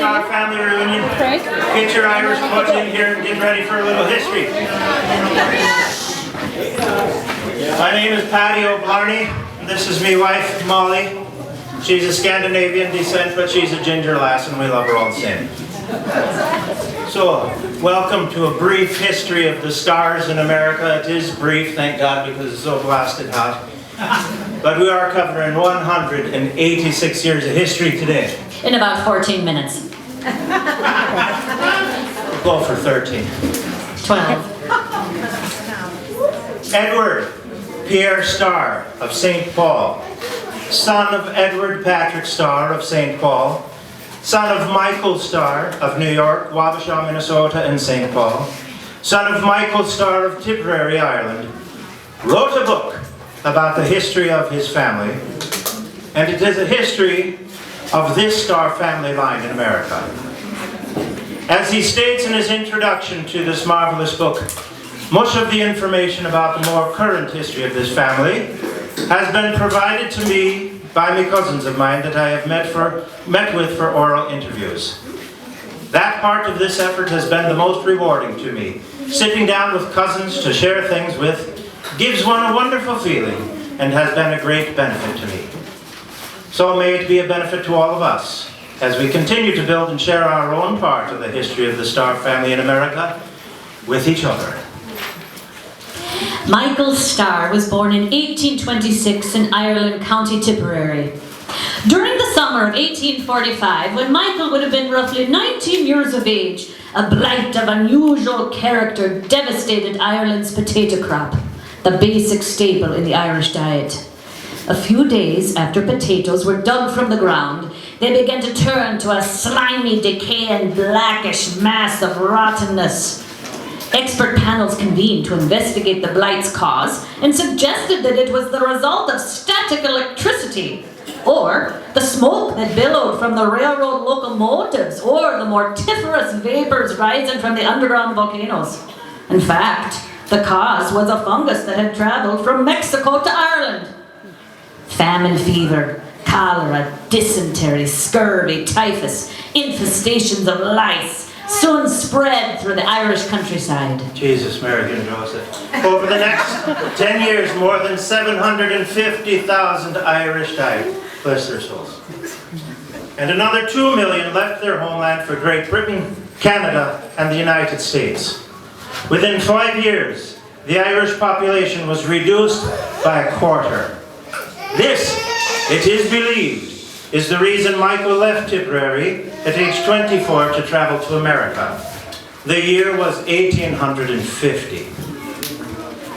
Starr family reunion. Get your Irish blood in here and get ready for a little history. My name is Paddy O'Blarney. This is my wife, Molly. She's a Scandinavian descent, but she's a ginger lass, and we love her all the same. So, welcome to a brief history of the Starrs in America. It is brief, thank God, because it's so blasted hot. But we are covering 186 years of history today. In about 14 minutes. We'll go for 13. 12. Edward Pierre Starr of St. Paul, son of Edward Patrick Starr of St. Paul, son of Michael Starr of New York, Wabasha, Minnesota, and St. Paul, son of Michael Starr of Tipperary, Ireland, wrote a book about the history of his family, and it is a history of this Starr family line in America. As he states in his introduction to this marvelous book, much of the information about the more current history of this family has been provided to me by my cousins of mine that I have met with for oral interviews. That part of this effort has been the most rewarding to me. Sitting down with cousins to share things with gives one a wonderful feeling and has been a great benefit to me. So may it be a benefit to all of us as we continue to build and share our own part of the history of the Starr family in America with each other. Michael Starr was born in 1826 in Ireland, County Tipperary. During the summer of 1845, when Michael would have been roughly 19 years of age, a blight of unusual character devastated Ireland's potato crop, the basic staple in the Irish diet. A few days after potatoes were dug from the ground, they began to turn to a slimy, decaying, blackish mass of rottenness. Expert panels convened to investigate the blight's cause and suggested that it was the result of static electricity, or the smoke that billowed from the railroad locomotives, or the mortiferous vapors rising from the underground volcanoes. In fact, the cause was a fungus that had traveled from Mexico to Ireland. Famine fever, cholera, dysentery, scurvy, typhus, infestations of lice soon spread through the Irish countryside. Jesus, Mary, and Joseph. Over the next 10 years, more than 750,000 Irish died. Bless their souls. And another 2 million left their homeland for Great Britain, Canada, and the United States. Within 5 years, the Irish population was reduced by a quarter. This, it is believed, is the reason Michael left Tipperary at age 24 to travel to America. The year was 1850.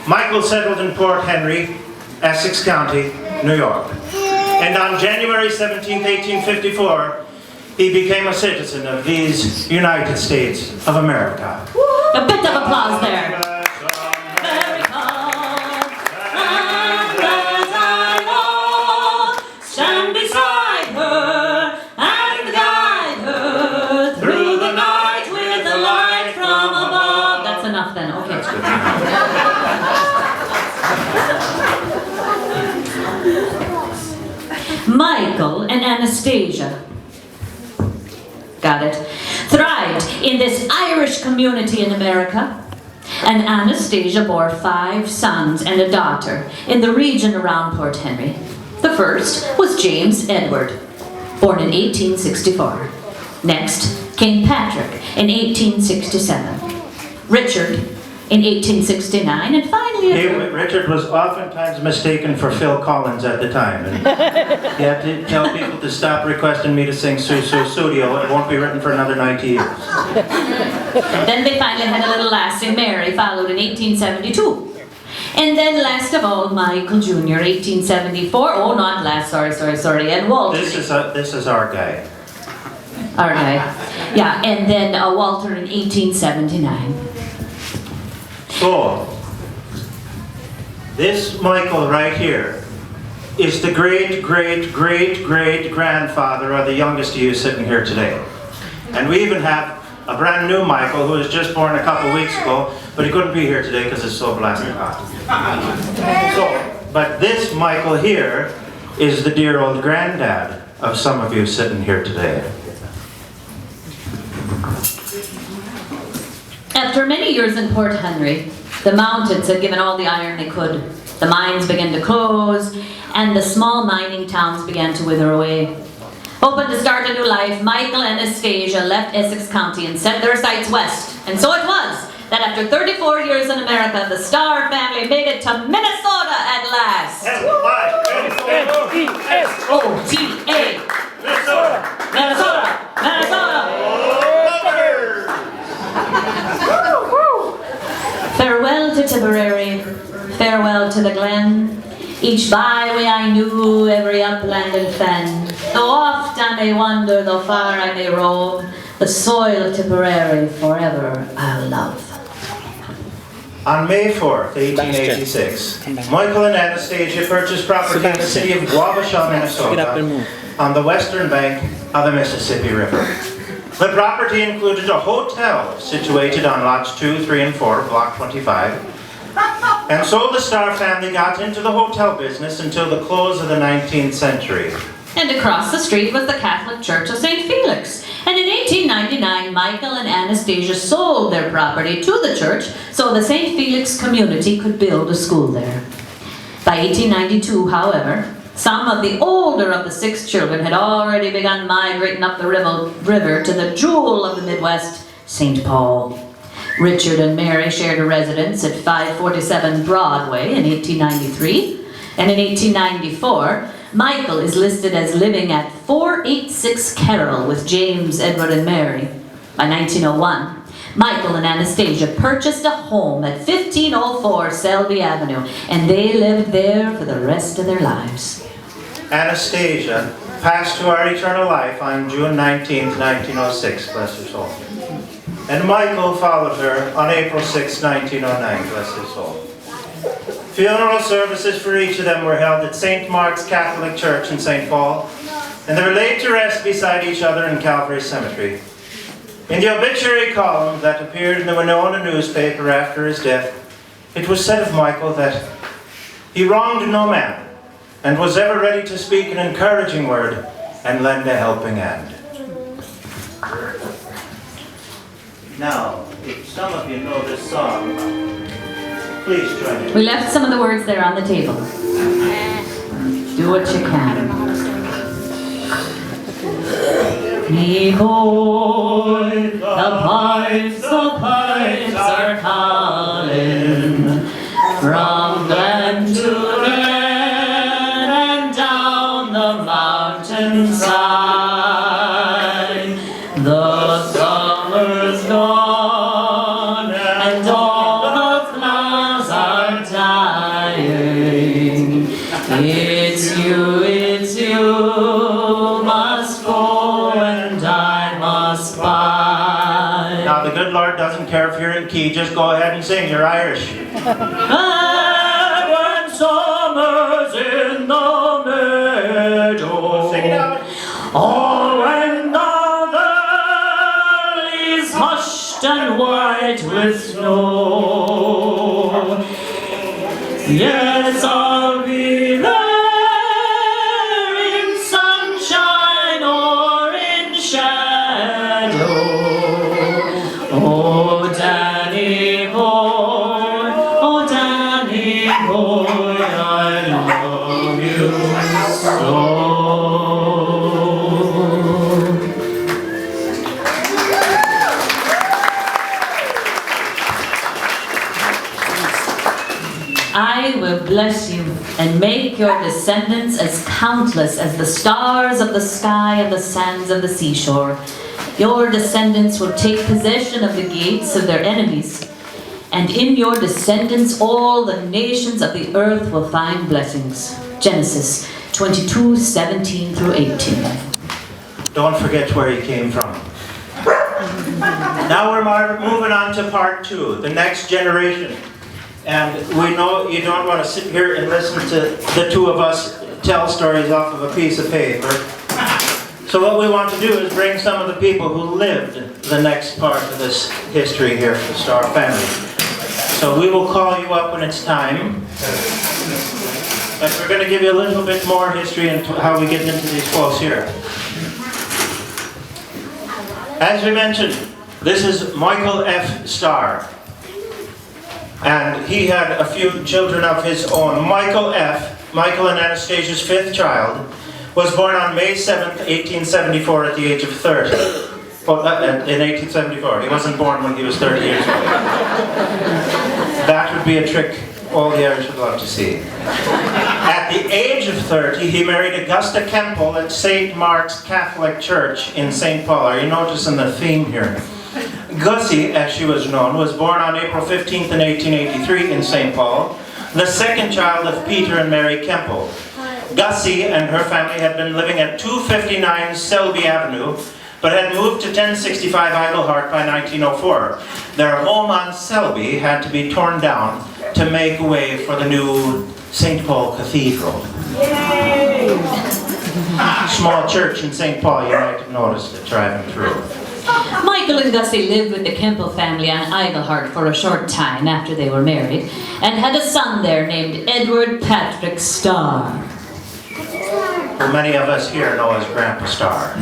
Michael settled in Port Henry, Essex County, New York. And on January 17, 1854, he became a citizen of these United States of America. A bit of applause there. Michael and Anastasia, got it, thrived in this Irish community in America, and Anastasia bore 5 sons and a daughter in the region around Port Henry. The first was James Edward, born in 1864. Next came Patrick in 1867, Richard in 1869, and finally Richard was oftentimes mistaken for Phil Collins at the time. And you have to tell people to stop requesting me to sing Su Su Studio. It won't be written for another 90 years. Then they finally had a little lassie, Mary, followed in 1872. And then last of all, Michael Jr., 1874. Oh, not last, sorry, and Walter. This is our guy. Our guy. Yeah, and then Walter in 1879. So, this Michael right here is the great-great-great-great-grandfather of the youngest of you sitting here today. And we even have a brand new Michael who was just born a couple weeks ago, but he couldn't be here today because it's so blasted hot. But this Michael here is the dear old granddad of some of you sitting here today. After many years in Port Henry, the mountains had given all the iron they could. The mines began to close, and the small mining towns began to wither away. Hoping to start a new life, Michael and Anastasia left Essex County and set their sights west. And so it was that after 34 years in America, the Starr family made it to Minnesota at last. M-I-N-O-T-A. Minnesota! Minnesota! Minnesota! Farewell to Tipperary, farewell to the glen, each byway I knew, every upland and fen. Though oft I may wander, though far I may roam, the soil of Tipperary forever I'll love. On May 4th, 1886, Michael and Anastasia purchased property in the city of Wabasha, Minnesota, on the western bank of the Mississippi River. The property included a hotel situated on lots 2, 3, and 4 of Block 25. And so the Starr family got into the hotel business until the close of the 19th century. And across the street was the Catholic Church of St. Felix. And in 1899, Michael and Anastasia sold their property to the church so the St. Felix community could build a school there. By 1892, however, some of the older of the 6 children had already begun migrating up the river to the jewel of the Midwest, St. Paul. Richard and Mary shared a residence at 547 Broadway in 1893, and in 1894, Michael is listed as living at 486 Carroll with James, Edward, and Mary. By 1901, Michael and Anastasia purchased a home at 1504 Selby Avenue, and they lived there for the rest of their lives. Anastasia passed to our eternal life on June 19th, 1906, bless her soul. And Michael followed her on April 6, 1909, bless his soul. Funeral services for each of them were held at St. Mark's Catholic Church in St. Paul, and they were laid to rest beside each other in Calvary Cemetery. In the obituary column that appeared in the Winona newspaper after his death, it was said of Michael that he wronged no man, and was ever ready to speak an encouraging word and lend a helping hand. Now, if some of you know this song, please join in. We left some of the words there on the table. Do what you can. Me boy, the pipes are calling from glen to glen and down the mountainside. The summer's gone and all the flowers are dying. It's you must go and I must buy. Now the good Lord doesn't care if you're in key, just go ahead and sing, you're Irish. And when summer's in the meadow, Sing it out. oh, when the valley's hushed and white with snow, yes, I'll be there in sunshine or in shadow. Oh, Danny boy, I love you so. I will bless you and make your descendants as countless as the stars of the sky and the sands of the seashore. Your descendants will take possession of the gates of their enemies, and in your descendants all the nations of the earth will find blessings. Genesis 22:17 through 18. Don't forget where you came from. Now we're moving on to part 2, the next generation. And we know you don't want to sit here and listen to the two of us tell stories off of a piece of paper. So what we want to do is bring some of the people who lived the next part of this history here for the Starr family. So we will call you up when it's time. But we're going to give you a little bit more history and how we get into these folks here. As we mentioned, This is Michael F. Starr. And he had a few children of his own. Michael and Anastasia's fifth child, was born on May 7th, 1874 at the age of 30. Well, in 1874. He wasn't born when he was 30 years old. That would be a trick all the Irish would love to see. At the age of 30, he married Augusta Kemple at St. Mark's Catholic Church in St. Paul. Are you noticing the theme here? Gussie, as she was known, was born on April 15th in 1883 in St. Paul, the second child of Peter and Mary Kemple. Gussie and her family had been living at 259 Selby Avenue, but had moved to 1065 Idleheart by 1904. Their home on Selby had to be torn down to make way for the new St. Paul Cathedral. Yay! Small church in St. Paul, you might have noticed it driving through. Michael and Gussie lived with the Kemple family on Idleheart for a short time after they were married, and had a son there named Edward Patrick Starr. Who many of us here know as Grandpa Starr.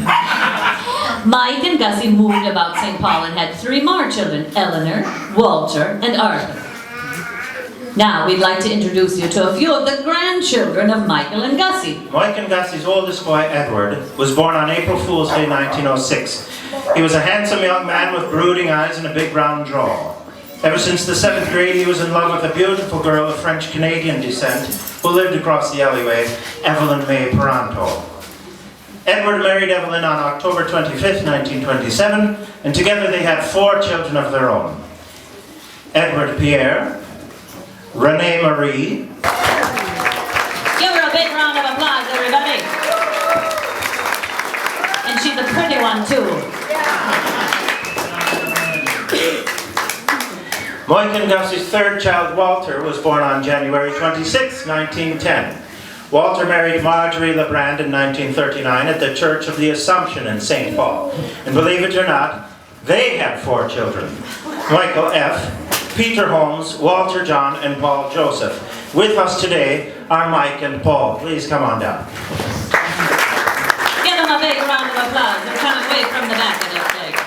Mike and Gussie moved about St. Paul and had three more children, Eleanor, Walter, and Arthur. Now, we'd like to introduce you to a few of the grandchildren of Michael and Gussie. Mike and Gussie's oldest boy, Edward, was born on April Fool's Day 1906. He was a handsome young man with brooding eyes and a big round jaw. Ever since the 7th grade, he was in love with a beautiful girl of French-Canadian descent who lived across the alleyway, Evelyn May Peranto. Edward married Evelyn on October 25th, 1927, and together they had 4 children of their own. Edward Pierre, Renee Marie. Give her a big round of applause, everybody. And she's a pretty one, too. Mike and Gussie's third child, Walter, was born on January 26, 1910. Walter married Marjorie LeBrand in 1939 at the Church of the Assumption in St. Paul. And believe it or not, they had 4 children. Michael F., Peter Holmes, Walter John, and Paul Joseph. With us today are Mike and Paul. Please come on down. Give them a big round of applause. They're coming way from the back of this place.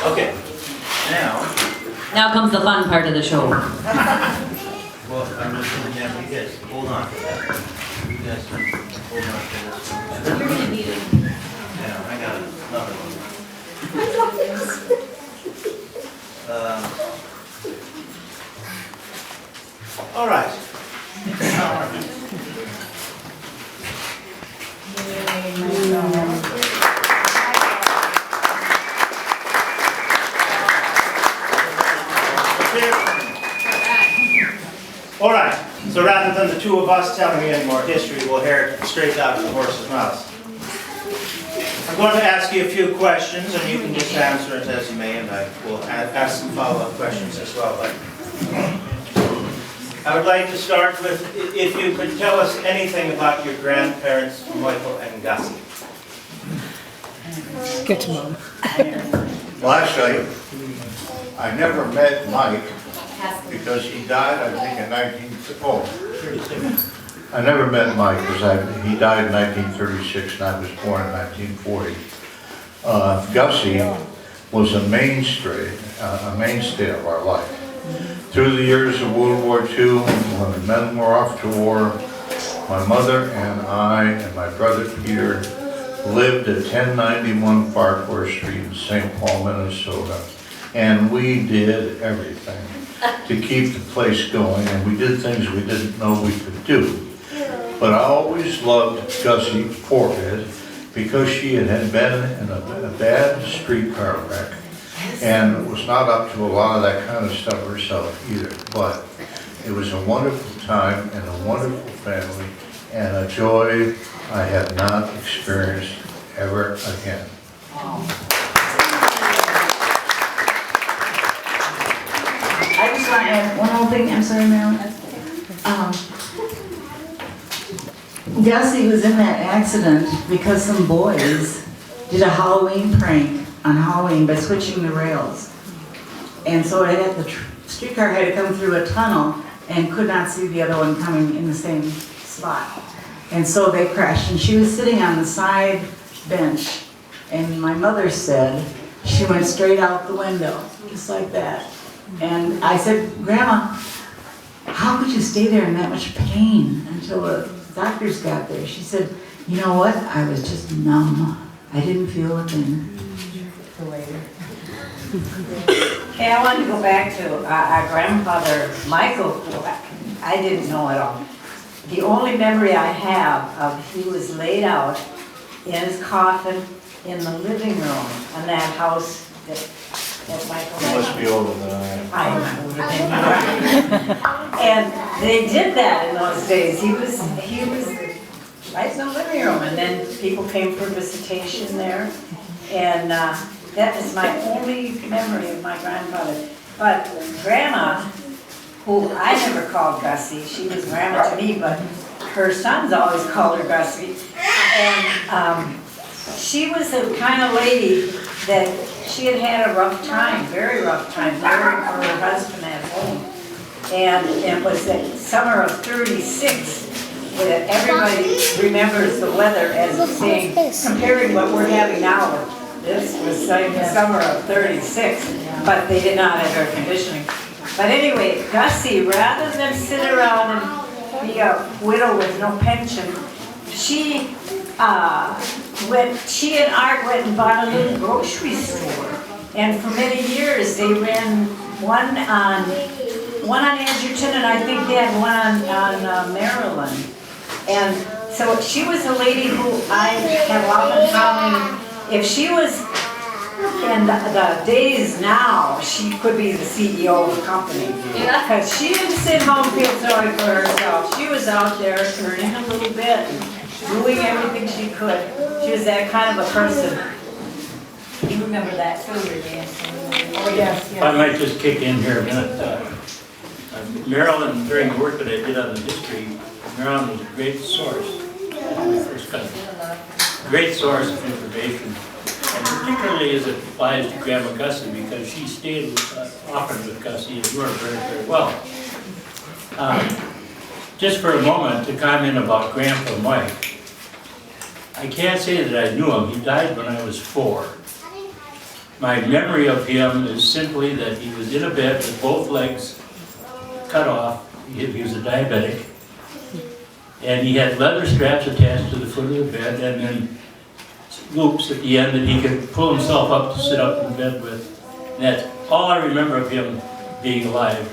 Okay, Now comes the fun part of the show. well, I'm just going to have you guys hold on to that. You guys can hold on to this. You're going to need it. Yeah, I got another one. All right. All right, so rather than the two of us telling you any more history, we'll hear it straight out of the horse's mouth. I'm going to ask you a few questions, and you can just answer it as you may, and I will ask some follow-up questions as well. But I would like to start with, if you could tell us anything about your grandparents, Michael and Gussie. Get to Mom. Well, actually, I never met Mike because he died, I think, in 1936. I never met Mike because he died in 1936 and I was born in 1940. Gussie was a mainstay of our life. Through the years of World War II, when the men were off to war, my mother and I and my brother Peter lived at 1091 Farquhar Street in St. Paul, Minnesota, and we did everything to keep the place going, and we did things we didn't know we could do. But I always loved Gussie for it because she had been in a bad streetcar wreck and was not up to a lot of that kind of stuff herself either. But it was a wonderful time and a wonderful family and a joy I have not experienced ever again. I just want to add one more thing. I'm sorry, Marilyn. Gussie was in that accident because some boys did a Halloween prank on Halloween by switching the rails. And so the streetcar had to come through a tunnel and could not see the other one coming in the same spot. And so they crashed, and she was sitting on the side bench, and my mother said she went straight out the window, just like that. And I said, Grandma, how could you stay there in that much pain until the doctors got there? She said, you know what? I was just numb. I didn't feel a thing. Okay, I want to go back to our grandfather, Michael, who I didn't know at all. The only memory I have of he was laid out in his coffin in the living room in that house that Michael He must be older than I am. I'm older than you are. And they did that in those days. He was right in the living room, and then people came for visitation there. And that is my only memory of my grandfather. But Grandma, who I never called Gussie, she was Grandma to me, but her sons always called her Gussie. And she was the kind of lady that she had a rough time, very rough time, caring for her husband at home. And it was the summer of '36 that everybody remembers the weather as being, comparing what we're having now. This was like the summer of '36, but they did not have air conditioning. But anyway, Gussie, rather than sit around and be a widow with no pension, she and Art went and bought a little grocery store. And for many years, they ran one on Edgerton, and I think they had one on Maryland. And so she was a lady who I have often found, if she was in the days now, she could be the CEO of the company. Because she didn't sit home and feel sorry for herself. She was out there earning a little bit and doing everything she could. She was that kind of a person. You remember that too, Dan? Oh, yes, If I might just kick in here a minute. Maryland, during the work that I did on the history, Maryland was a great source. First country. Great source of information. And particularly as it applies to Grandma Gussie, because she stayed often with Gussie and worked very, very well. Just for a moment to comment about Grandpa Mike. I can't say that I knew him. He died when I was 4. My memory of him is simply that he was in a bed with both legs cut off. He was a diabetic. And he had leather straps attached to the foot of the bed, and then loops at the end that he could pull himself up to sit up in bed with. And that's all I remember of him being alive.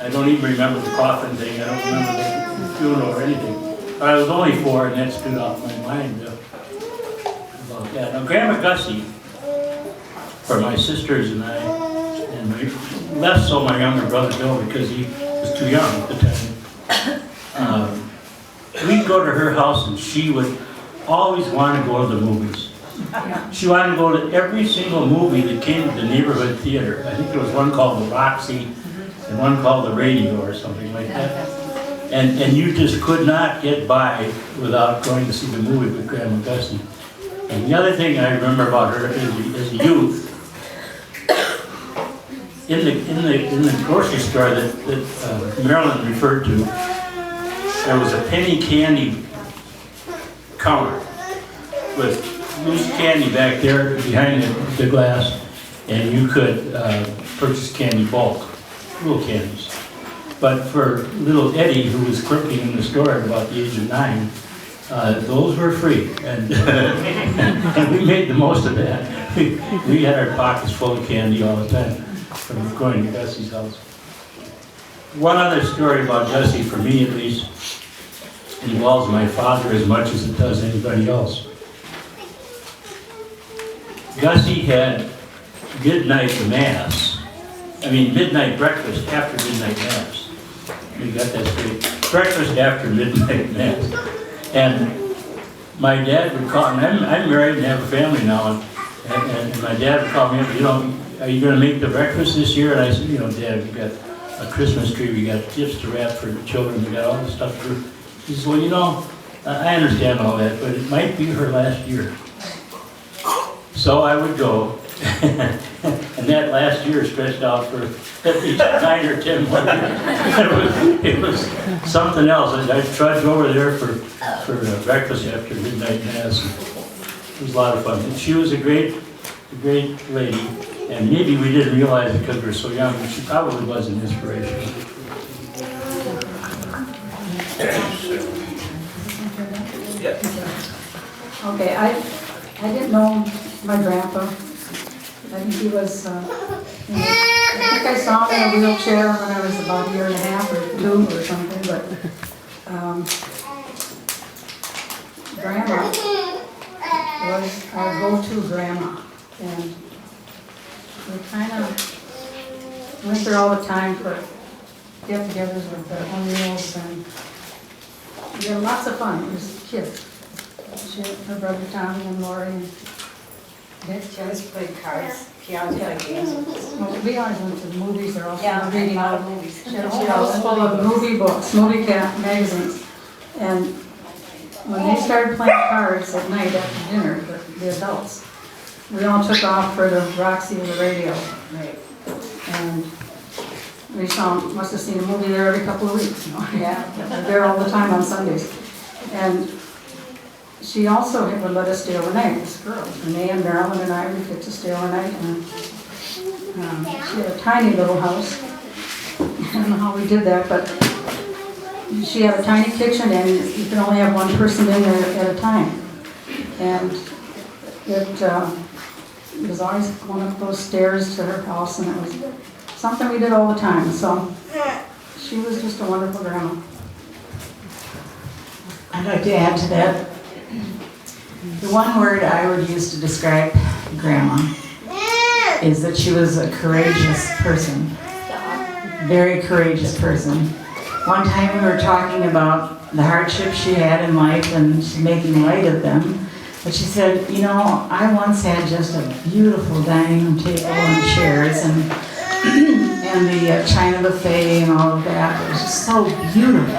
I don't even remember the coffin thing. I don't remember the funeral or anything. But I was only 4, and that stood out in my mind about that. Now, Grandma Gussie, for my sisters and I, and less so my younger brother Bill, because he was too young at the time. We'd go to her house, and she would always want to go to the movies. She wanted to go to every single movie that came to the neighborhood theater. I think there was one called the Roxy and one called the Radio or something like that. And you just could not get by without going to see the movie with Grandma Gussie. And the other thing I remember about her as a youth, in the grocery store that Marilyn referred to, there was a penny candy counter with loose candy back there behind the glass, and you could purchase candy bulk, little candies. But for little Eddie, who was working in the store at about the age of 9, those were free, and, and we made the most of that. We had our pockets full of candy all the time from going to Gussie's house. One other story about Gussie, for me at least, involves my father as much as it does anybody else. Gussie had midnight breakfast after midnight mass. We got that straight. Breakfast after midnight mass. And my dad would call, and I'm married and have a family now, and my dad would call me up, are you going to make the breakfast this year? And I said, Dad, we got a Christmas tree, we got gifts to wrap for the children, we got all this stuff to do. He says, well, I understand all that, but it might be her last year. So I would go, And that last year stretched out for at least 9 or 10 more years. It was something else. I trudged over there for breakfast after midnight mass. It was a lot of fun. And she was a great lady. And maybe we didn't realize it because we were so young, but she probably was an inspiration. Okay, I didn't know my grandpa. I think he was, I think I saw him in a wheelchair when I was about a year and a half or 2 or something, but Grandma was our go-to grandma. And we kind of went there all the time for get-togethers with the O'Neills, and we had lots of fun. It was kids. She had her brother Tommy and Lori and Dick. She always played cards. She always played games. Well, we always went to the movies, or also Yeah, reading a lot out. of movies. She had a whole house full of movie books, movie magazines. And when they started playing cards at night after dinner, the adults, we all took off for the Roxy and the radio. Right. And we must have seen a movie there every couple of weeks, you know? Yeah. They're there all the time on Sundays. And she also would let us stay overnight, this girl. Renee and Marilyn and I would get to stay overnight. And she had a tiny little house. I don't know how we did that, but she had a tiny kitchen, and you could only have one person in there at a time. And it was always going up those stairs to her house, and it was something we did all the time. So she was just a wonderful grandma. I'd like to add to that. The one word I would use to describe Grandma is that she was a courageous person. Very courageous person. One time we were talking about the hardships she had in life and she's making light of them. But she said, you know, I once had just a beautiful dining room table and chairs and the china buffet and all of that. It was just so beautiful.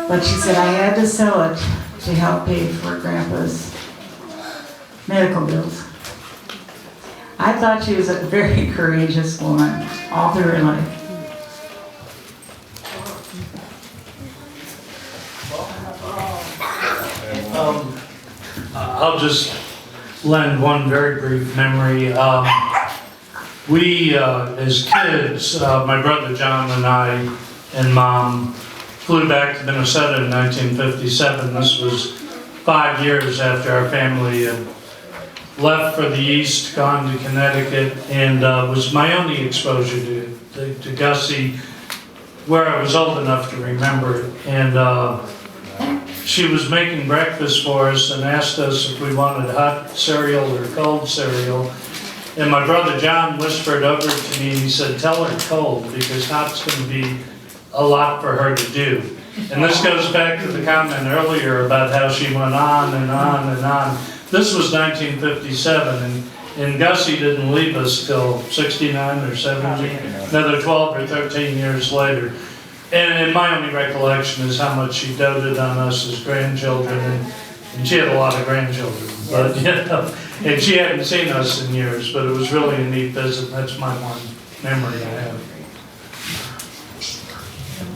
But she said, I had to sell it to help pay for Grandpa's medical bills. I thought she was a very courageous woman all through her life. I'll just lend one very brief memory. We, as kids, my brother John and I and Mom flew back to Minnesota in 1957. This was 5 years after our family had left for the East, gone to Connecticut, and was my only exposure to Gussie, where I was old enough to remember it. And she was making breakfast for us and asked us if we wanted hot cereal or cold cereal. And my brother John whispered over to me and he said, tell her cold, because hot's going to be a lot for her to do. And this goes back to the comment earlier about how she went on and on and on. This was 1957, and Gussie didn't leave us till 69 or 70, another 12 or 13 years later. And my only recollection is how much she doted on us as grandchildren, and she had a lot of grandchildren. But, you know, and she hadn't seen us in years, but it was really a neat visit. That's my one memory I have.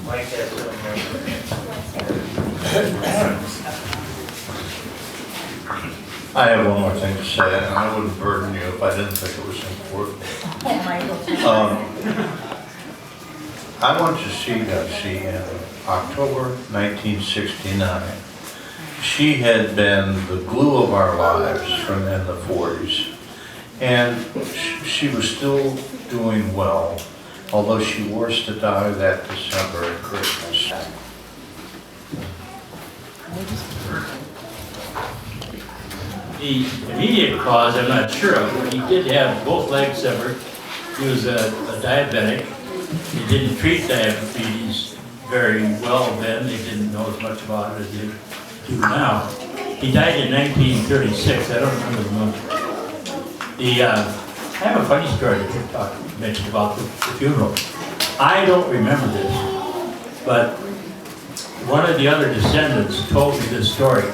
Mike has one I have one more thing to say, and I wouldn't burden you if I didn't think it was important. I went to see Gussie in October 1969. She had been the glue of our lives from in the 40s, and she was still doing well, although she was to die that December at Christmas. The immediate cause, I'm not sure of, but he did have both legs severed. He was a diabetic. He didn't treat diabetes very well then. They didn't know as much about it as they do now. He died in 1936. I don't remember the month. I have a funny story to mention about the funeral. I don't remember this, but one of the other descendants told me this story.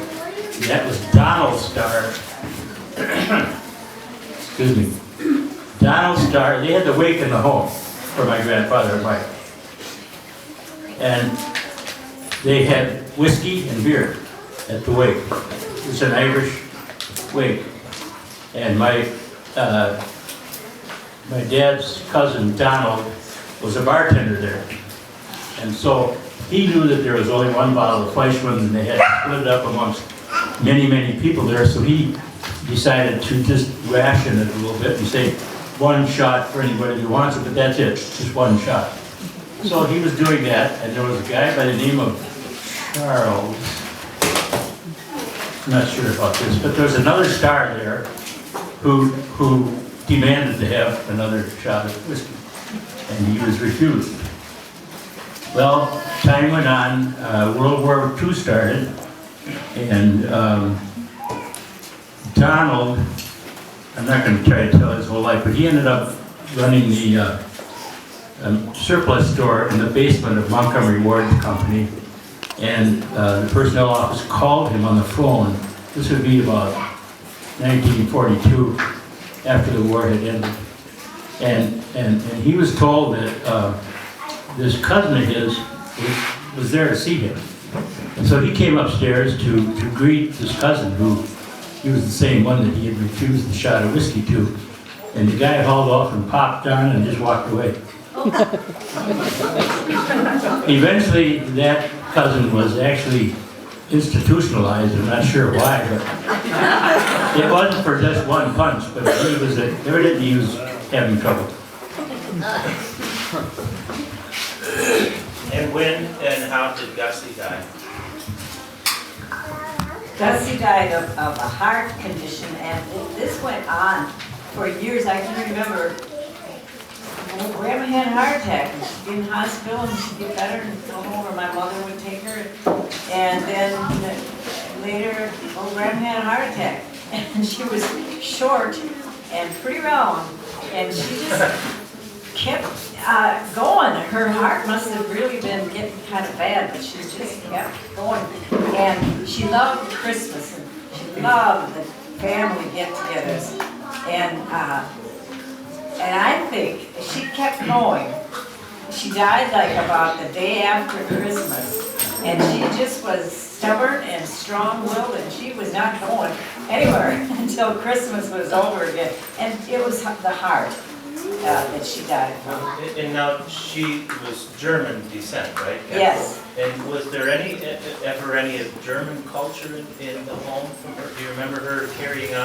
That was Donald Starr, excuse me, Donald Starr, they had the wake in the home for my grandfather and Mike. And they had whiskey and beer at the wake. It's an Irish wake. And my dad's cousin Donald was a bartender there. And so he knew that there was only one bottle of Fleischmann and they had split it up amongst many, many people there. So he decided to just ration it a little bit and say one shot for anybody who wants it, but that's it, just one shot. So he was doing that, and there was a guy by the name of Charles. I'm not sure about this, but there was another Starr there who demanded to have another shot of whiskey, and he was refused. Well, time went on, World War II started, and Donald, I'm not going to try to tell his whole life, but he ended up running the surplus store in the basement of Montgomery Ward's company, and the personnel office called him on the phone. This would be about 1942, after the war had ended, and he was told that this cousin of his was there to see him. And so he came upstairs to greet this cousin, who he was the same one that he had refused the shot of whiskey to. And the guy hauled off and popped down and just walked away. Eventually, that cousin was actually institutionalized. I'm not sure why, but it wasn't for just one punch, but evidently he was having trouble. And when and how did Gussie die? Gussie died of a heart condition, and this went on for years. I can remember when Grandma had a heart attack, and she'd be in the hospital, and she'd get better and go home, or my mother would take her. And then later, Grandma had a heart attack, and she was short and pretty round, and she just kept going. Her heart must have really been getting kind of bad, but she just kept going. And she loved Christmas, and she loved the family get-togethers. And I think she kept going. She died like about the day after Christmas, and she just was stubborn and strong-willed, and she was not going anywhere until Christmas was over again. And it was the heart that she died from. And now she was German descent, right? Yes. And was there ever any German culture in the home from her? Do you remember her carrying on